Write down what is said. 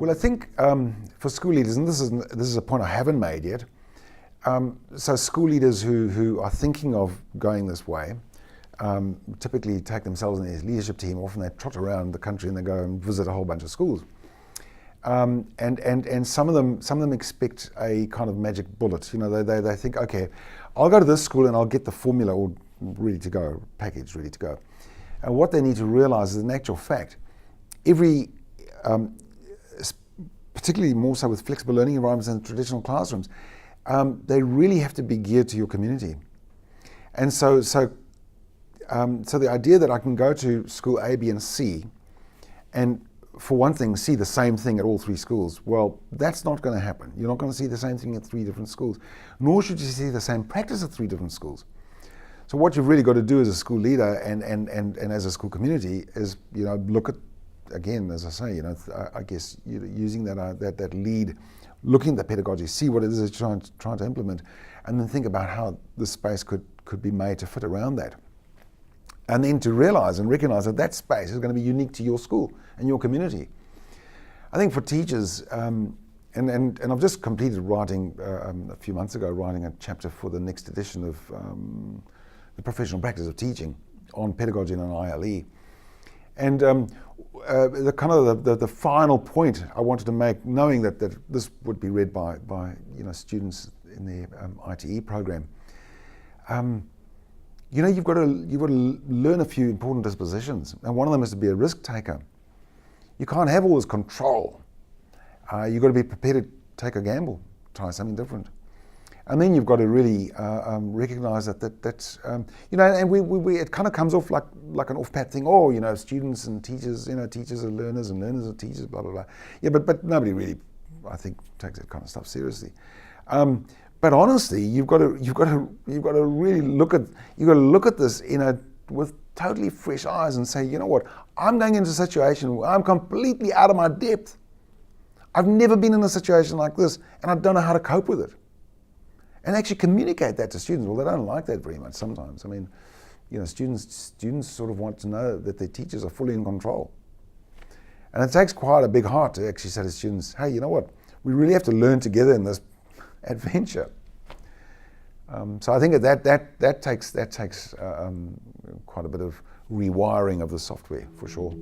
Well, I think for school leaders, and this is a point I haven't made yet, so school leaders who are thinking of going this way typically take themselves in their leadership team. Often they trot around the country and they go and visit a whole bunch of schools. And some of them expect a kind of magic bullet. You know, they think, okay, I'll go to this school and I'll get the formula all ready to go, package ready to go. And what they need to realize is, in actual fact, every, particularly more so with flexible learning environments and traditional classrooms, they really have to be geared to your community. And so the idea that I can go to school A, B, and C, and for one thing, see the same thing at all three schools, well, that's not going to happen. You're not going to see the same thing at three different schools, nor should you see the same practice at three different schools. So what you've really got to do as a school leader and as a school community is, you know, look at, again, as I say, you know, I guess using that lead, looking at the pedagogy, see what it is that you're trying to implement, and then think about how the space could be made to fit around that. And then to realize and recognize that that space is going to be unique to your school and your community. I think for teachers, and I've just completed writing, a few months ago, writing a chapter for the next edition of the professional practice of teaching on pedagogy and on ILE. And the kind of the final point I wanted to make, knowing that this would be read by you know, students in the ITE program, you know, you've got to learn a few important dispositions, and one of them is to be a risk taker. You can't have all this control. You've got to be prepared to take a gamble, try something different, and then you've got to really recognise that's you know, and we it kind of comes off like an off-pat thing. Oh, you know, students and teachers, you know, teachers are learners and learners are teachers, blah blah blah. Yeah, but nobody really, I think, takes that kind of stuff seriously. But honestly, you've got to really look at this with totally fresh eyes and say, you know what, I'm going into a situation where I'm completely out of my depth. I've never been in a situation like this, and I don't know how to cope with it. And actually communicate that to students. Well, they don't like that very much sometimes. I mean, you know, students sort of want to know that their teachers are fully in control. And it takes quite a big heart to actually say to students, hey, you know what, we really have to learn together in this adventure. So I think that takes quite a bit of rewiring of the software, for sure.